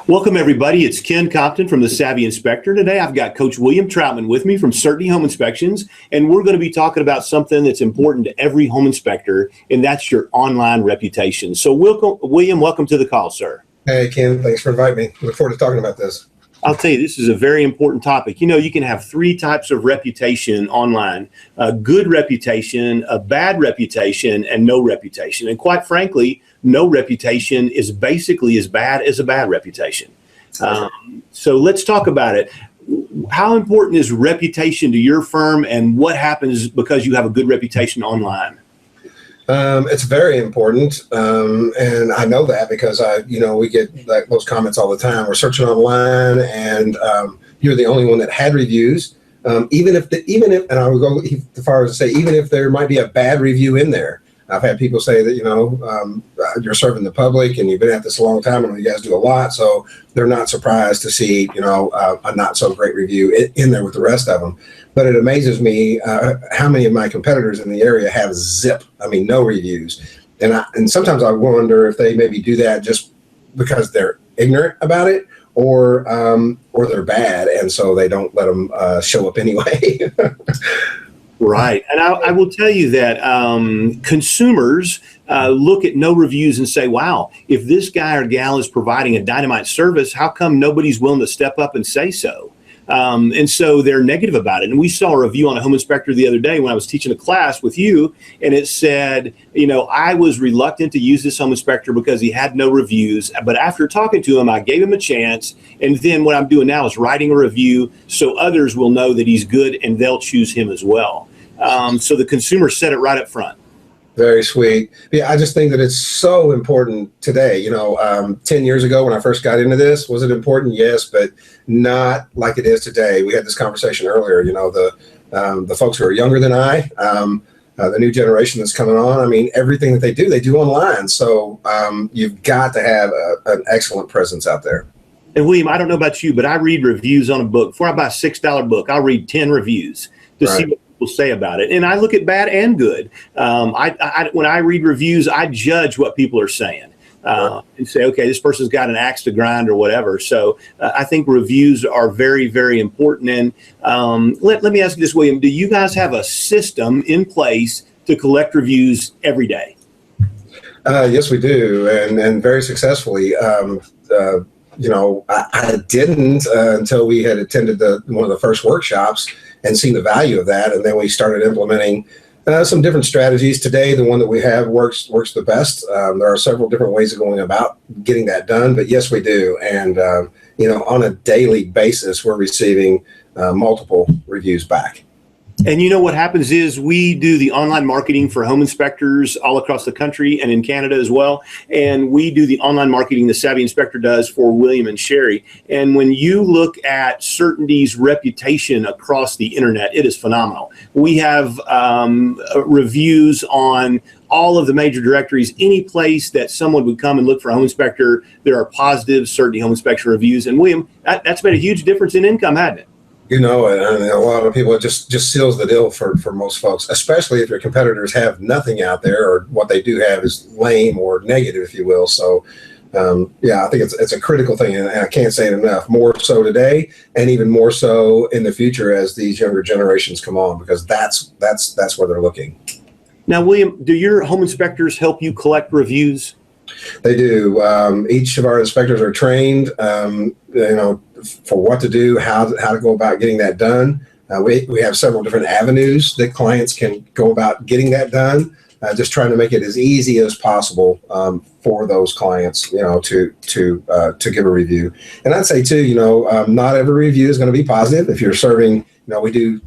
Welcome, everybody. It's Ken Compton from the Savvy Inspector. Today, I've got Coach William Troutman with me from Certainty Home Inspections, and we're going to be talking about something that's important to every home inspector, and that's your online reputation. So, William, welcome to the call, sir. Hey, Ken. Thanks for inviting me. Look forward to talking about this. I'll tell you, this is a very important topic. You know, you can have three types of reputation online: a good reputation, a bad reputation, and no reputation. And quite frankly, no reputation is basically as bad as a bad reputation. So let's talk about it. How important is reputation to your firm, and what happens because you have a good reputation online? It's very important, and I know that because we get those comments all the time. We're searching online, and you're the only one that had reviews. Even if, and I would go as far as to say, even if there might be a bad review in there. I've had people say that you're serving the public and you've been at this a long time, and you guys do a lot, so they're not surprised to see a not so great review in there with the rest of them. But it amazes me how many of my competitors in the area have no reviews, and sometimes I wonder if they maybe do that just because they're ignorant about it, or they're bad, and so they don't let them show up anyway. Right. And I will tell you that consumers look at no reviews and say, wow, if this guy or gal is providing a dynamite service, how come nobody's willing to step up and say so? And so they're negative about it. And we saw a review on a home inspector the other day when I was teaching a class with you, and it said, I was reluctant to use this home inspector because he had no reviews. But after talking to him, I gave him a chance. And then what I'm doing now is writing a review so others will know that he's good and they'll choose him as well. So the consumer said it right up front. Very sweet. Yeah, I just think that it's so important today. 10 years ago when I first got into this, was it important? Yes, but not like it is today. We had this conversation earlier. The folks who are younger than I, the new generation that's coming on. Everything that they do online. So you've got to have an excellent presence out there. And William, I don't know about you, but I read reviews on a book. Before I buy a $6 book, I'll read 10 reviews to see what people say about it. And I look at bad and good. When I read reviews, I judge what people are saying and say, okay, this person's got an axe to grind or whatever. So I think reviews are very, very important. And let me ask you this, William, do you guys have a system in place to collect reviews every day? Yes, we do. And very successfully. I didn't until we had attended one of the first workshops and seen the value of that. And then we started implementing some different strategies. Today, the one that we have works the best. There are several different ways of going about getting that done. But yes, we do. And, on a daily basis, we're receiving multiple reviews back. And what happens is we do the online marketing for home inspectors all across the country and in Canada as well. And we do the online marketing the Savvy Inspector does for William and Sherry. And when you look at Certainty's reputation across the internet, it is phenomenal. We have reviews on all of the major directories. Any place that someone would come and look for a home inspector, there are positive Certainty home inspection reviews. And William, that's made a huge difference in income, hasn't it? And a lot of people, it just seals the deal for most folks, especially if your competitors have nothing out there, or what they do have is lame or negative, if you will. So, I think it's a critical thing, and I can't say it enough. More so today, and even more so in the future as these younger generations come on, because that's where they're looking. Now, William, do your home inspectors help you collect reviews? They do. Each of our inspectors are trained, for what to do, how to go about getting that done. We have several different avenues that clients can go about getting that done. Just trying to make it as easy as possible for those clients, to give a review. And I'd say too, not every review is going to be positive. If you're serving, we do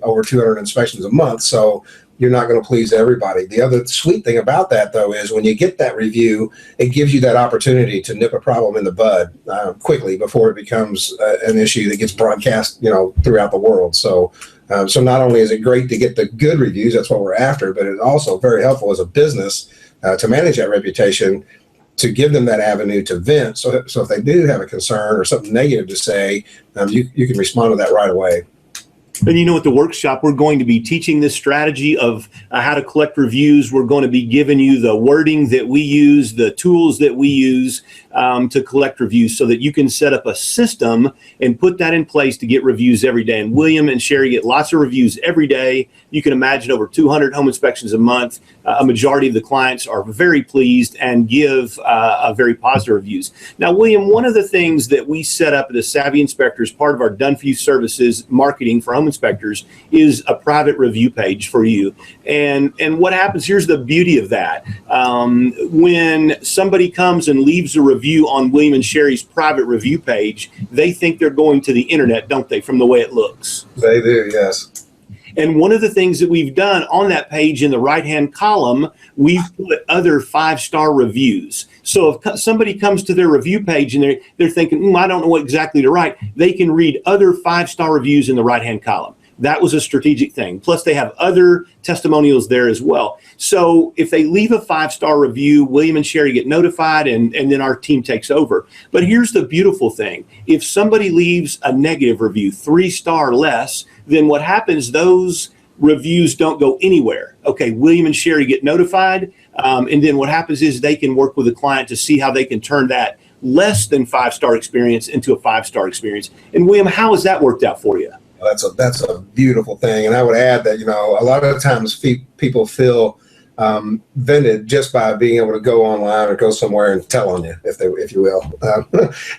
over 200 inspections a month, so you're not going to please everybody. The other sweet thing about that, though, is when you get that review, it gives you that opportunity to nip a problem in the bud quickly before it becomes an issue that gets broadcast, throughout the world. So not only is it great to get the good reviews, that's what we're after, but it's also very helpful as a business to manage that reputation, to give them that avenue to vent. So if they do have a concern or something negative to say, you can respond to that right away. And you know, at the workshop, we're going to be teaching this strategy of how to collect reviews. We're going to be giving you the wording that we use, the tools that we use to collect reviews so that you can set up a system and put that in place to get reviews every day. And William and Sherry get lots of reviews every day. You can imagine over 200 home inspections a month. A majority of the clients are very pleased and give very positive reviews. Now, William, one of the things that we set up at the Savvy Inspector as part of our Done For You services marketing for home inspectors is a private review page for you. And what happens, here's the beauty of that. When somebody comes and leaves a review on William and Sherry's private review page, they think they're going to the internet, don't they, from the way it looks? They do, yes. And one of the things that we've done on that page in the right-hand column, we've put other 5-star reviews. So if somebody comes to their review page and they're thinking, I don't know what exactly to write, they can read other 5-star reviews in the right-hand column. That was a strategic thing. Plus, they have other testimonials there as well. So if they leave a 5-star review, William and Sherry get notified, and then our team takes over. But here's the beautiful thing. If somebody leaves a negative review, 3-star less, then what happens, those reviews don't go anywhere. Okay, William and Sherry get notified, and then what happens is they can work with the client to see how they can turn that less than 5-star experience into a 5-star experience. And William, how has that worked out for you? That's a beautiful thing. And I would add that, a lot of the times people feel vented just by being able to go online or go somewhere and tell on you, if you will.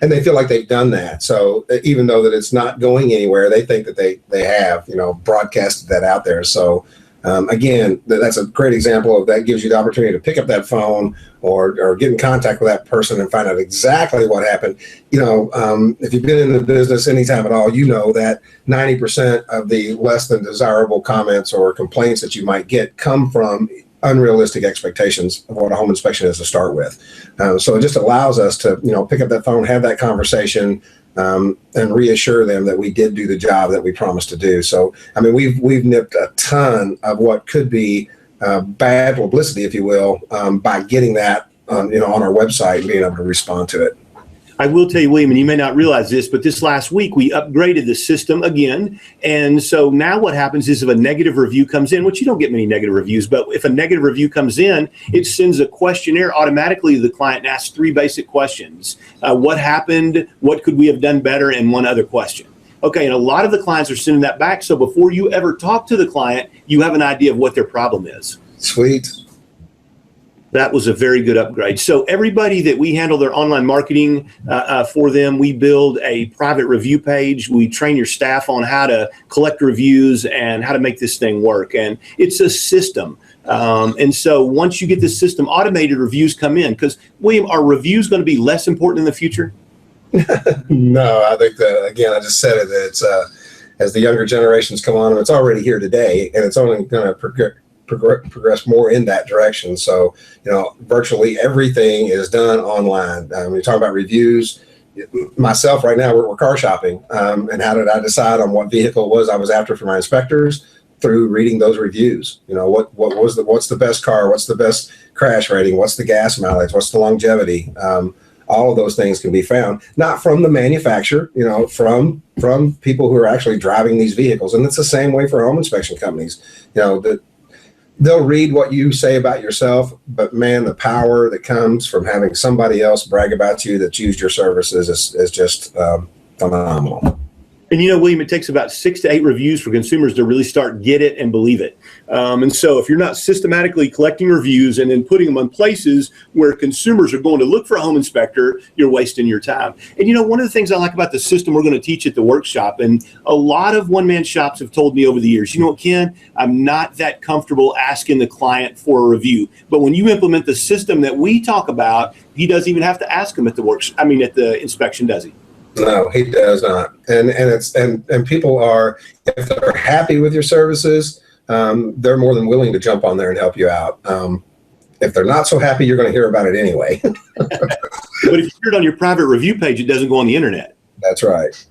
And they feel like they've done that. So even though that it's not going anywhere, they think that they have, broadcasted that out there. So again, that's a great example of that. Gives you the opportunity to pick up that phone or get in contact with that person and find out exactly what happened. If you've been in the business any time at all, you know that 90% of the less than desirable comments or complaints that you might get come from unrealistic expectations of what a home inspection is to start with. So it just allows us to, pick up that phone, have that conversation, and reassure them that we did do the job that we promised to do. So, we've nipped a ton of what could be bad publicity, if you will, by getting that, on our website and being able to respond to it. I will tell you, William, and you may not realize this, but this last week we upgraded the system again. And so now what happens is if a negative review comes in, which you don't get many negative reviews, but if a negative review comes in, it sends a questionnaire automatically to the client and asks 3 basic questions. What happened? What could we have done better? And one other question. Okay, and a lot of the clients are sending that back. So before you ever talk to the client, you have an idea of what their problem is. Sweet. That was a very good upgrade. So everybody that we handle their online marketing for them, we build a private review page. We train your staff on how to collect reviews and how to make this thing work. And it's a system. And so once you get this system automated, reviews come in. Because, William, are reviews going to be less important in the future? No, I think that, again, I just said it, that it's, as the younger generations come on, it's already here today, and it's only going to progress more in that direction. So, virtually everything is done online. We talk about reviews. Myself right now, we're car shopping. And how did I decide on what vehicle it was I was after for my inspectors? Through reading those reviews. What's the best car? What's the best crash rating? What's the gas mileage? What's the longevity? All of those things can be found, not from the manufacturer, from people who are actually driving these vehicles. And it's the same way for home inspection companies. They'll read what you say about yourself, but man, the power that comes from having somebody else brag about you that's used your services is just phenomenal. And William, it takes about 6 to 8 reviews for consumers to really start get it and believe it. And so if you're not systematically collecting reviews and then putting them on places where consumers are going to look for a home inspector, you're wasting your time. And one of the things I like about the system we're going to teach at the workshop, and a lot of one-man shops have told me over the years, what, Ken, I'm not that comfortable asking the client for a review. But when you implement the system that we talk about, he doesn't even have to ask them at the inspection, does he? No, he does not. And people are, if they're happy with your services, they're more than willing to jump on there and help you out. If they're not so happy, you're going to hear about it anyway. But if you hear it on your private review page, it doesn't go on the internet. That's right.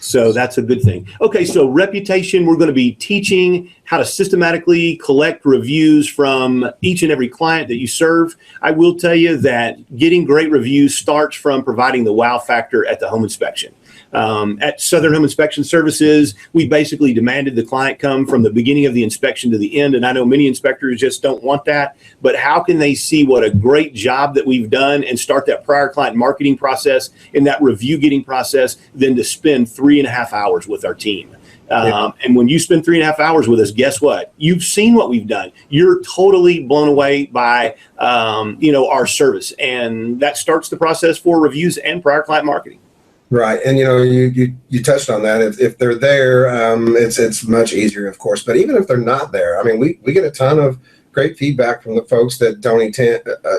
So that's a good thing. Okay, so reputation, we're going to be teaching how to systematically collect reviews from each and every client that you serve. I will tell you that getting great reviews starts from providing the wow factor at the home inspection. At Southern Home Inspection Services, we basically demanded the client come from the beginning of the inspection to the end. And I know many inspectors just don't want that, but how can they see what a great job that we've done and start that prior client marketing process and that review getting process than to spend 3.5 hours with our team? And when you spend 3.5 hours with us, guess what? You've seen what we've done. You're totally blown away by, our service. And that starts the process for reviews and prior client marketing. Right. And, you touched on that. If they're there, it's much easier, of course. But even if they're not there, I mean, we get a ton of great feedback from the folks that don't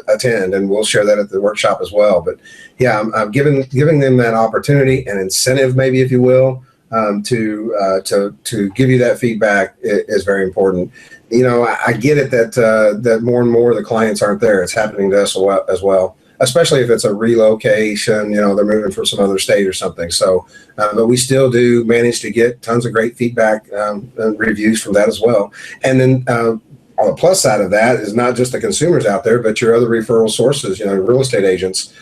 attend, and we'll share that at the workshop as well. But yeah, I'm giving them that opportunity and incentive, maybe, if you will, to give you that feedback is very important. I get it that more and more of the clients aren't there. It's happening to us as well, especially if it's a relocation, they're moving from some other state or something. So, but we still do manage to get tons of great feedback and reviews from that as well. And then on the plus side of that is not just the consumers out there, but your other referral sources, real estate agents.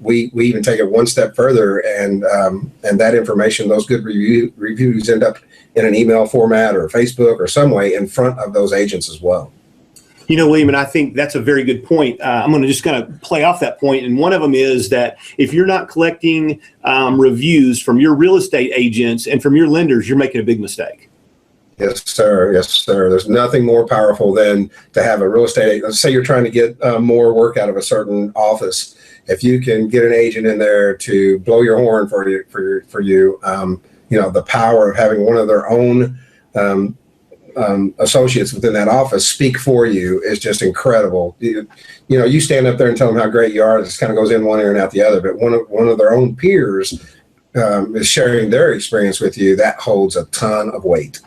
We even take it one step further, and that information, those good reviews end up in an email format or Facebook or some way in front of those agents as well. William, and I think that's a very good point. I'm going to just kind of play off that point. And one of them is that if you're not collecting reviews from your real estate agents and from your lenders, you're making a big mistake. Yes, sir. Yes, sir. There's nothing more powerful than to have a real estate agent. Let's say you're trying to get more work out of a certain office. If you can get an agent in there to blow your horn for you, the power of having one of their own associates within that office speak for you is just incredible. You stand up there and tell them how great you are. It just kind of goes in one ear and out the other. But one of their own peers is sharing their experience with you. That holds a ton of weight.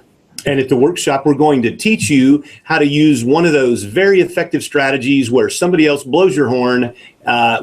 And at the workshop, we're going to teach you how to use one of those very effective strategies where somebody else blows your horn.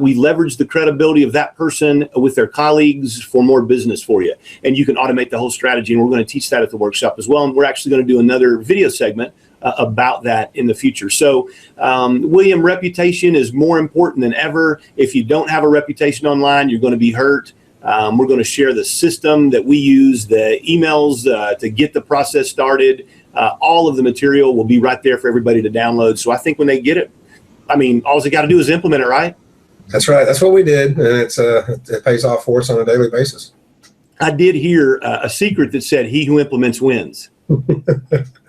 We leverage the credibility of that person with their colleagues for more business for you. And you can automate the whole strategy. And we're going to teach that at the workshop as well. And we're actually going to do another video segment about that in the future. So, William, reputation is more important than ever. If you don't have a reputation online, you're going to be hurt. We're going to share the system that we use, the emails to get the process started. All of the material will be right there for everybody to download. So I think when they get it, all they got to do is implement it, right? That's right. That's what we did. And it pays off for us on a daily basis. I did hear a secret that said, "He who implements wins."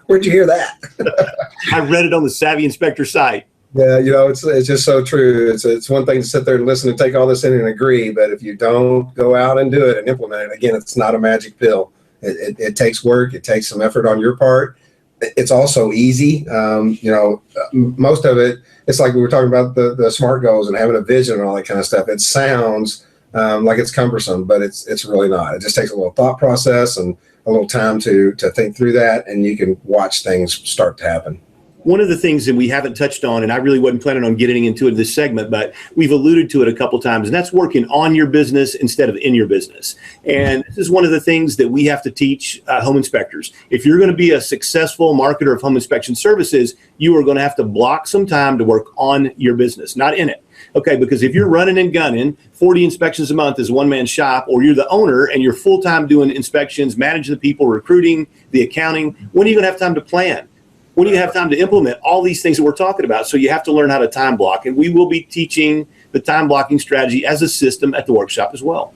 Where'd you hear that? I read it on the Savvy Inspector site. Yeah, it's just so true. It's one thing to sit there and listen and take all this in and agree, but if you don't go out and do it and implement it, again, it's not a magic pill. It takes work. It takes some effort on your part. It's also easy. Most of it, it's like we were talking about the SMART goals and having a vision and all that kind of stuff. It sounds like it's cumbersome, but it's really not. It just takes a little thought process and a little time to think through that, and you can watch things start to happen. One of the things that we haven't touched on, and I really wasn't planning on getting into it in this segment, but we've alluded to it a couple times, and that's working on your business instead of in your business. And this is one of the things that we have to teach home inspectors. If you're going to be a successful marketer of home inspection services, you are going to have to block some time to work on your business, not in it. Okay, because if you're running and gunning 40 inspections a month as a one-man shop, or you're the owner and you're full-time doing inspections, managing the people, recruiting, the accounting, when are you going to have time to plan? When do you have time to implement all these things that we're talking about? So you have to learn how to time block. And we will be teaching the time blocking strategy as a system at the workshop as well.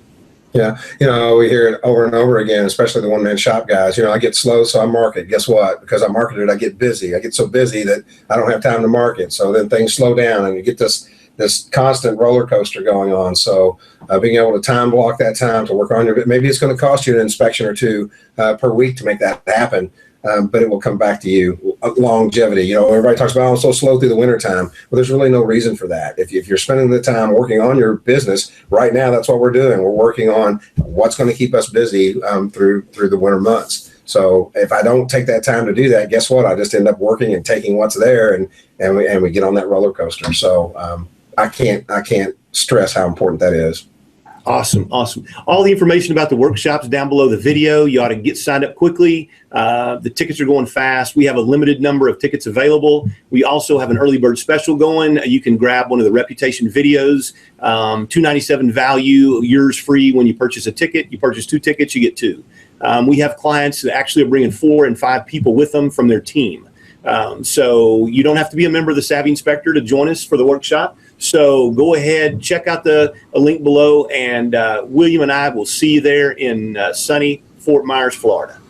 Yeah. We hear it over and over again, especially the one-man shop guys. I get slow, so I market. Guess what? Because I marketed, I get busy. I get so busy that I don't have time to market. So then things slow down and you get this constant roller coaster going on. So being able to time block that time to work on maybe it's going to cost you an inspection or two per week to make that happen. But it will come back to you. Longevity. Everybody talks about, I'm so slow through the wintertime. Well, there's really no reason for that. If you're spending the time working on your business right now, that's what we're doing. We're working on what's going to keep us busy through the winter months. So if I don't take that time to do that, guess what? I just end up working and taking what's there, and we get on that roller coaster. So I can't stress how important that is. Awesome. Awesome. All the information about the workshops down below the video. You ought to get signed up quickly. The tickets are going fast. We have a limited number of tickets available. We also have an early bird special going. You can grab one of the reputation videos, $297 value, yours free when you purchase a ticket. You purchase 2 tickets, you get 2. We have clients that actually are bringing 4 and 5 people with them from their team. So you don't have to be a member of the Savvy Inspector to join us for the workshop. So go ahead, check out a link below, and William and I will see you there in sunny Fort Myers, Florida.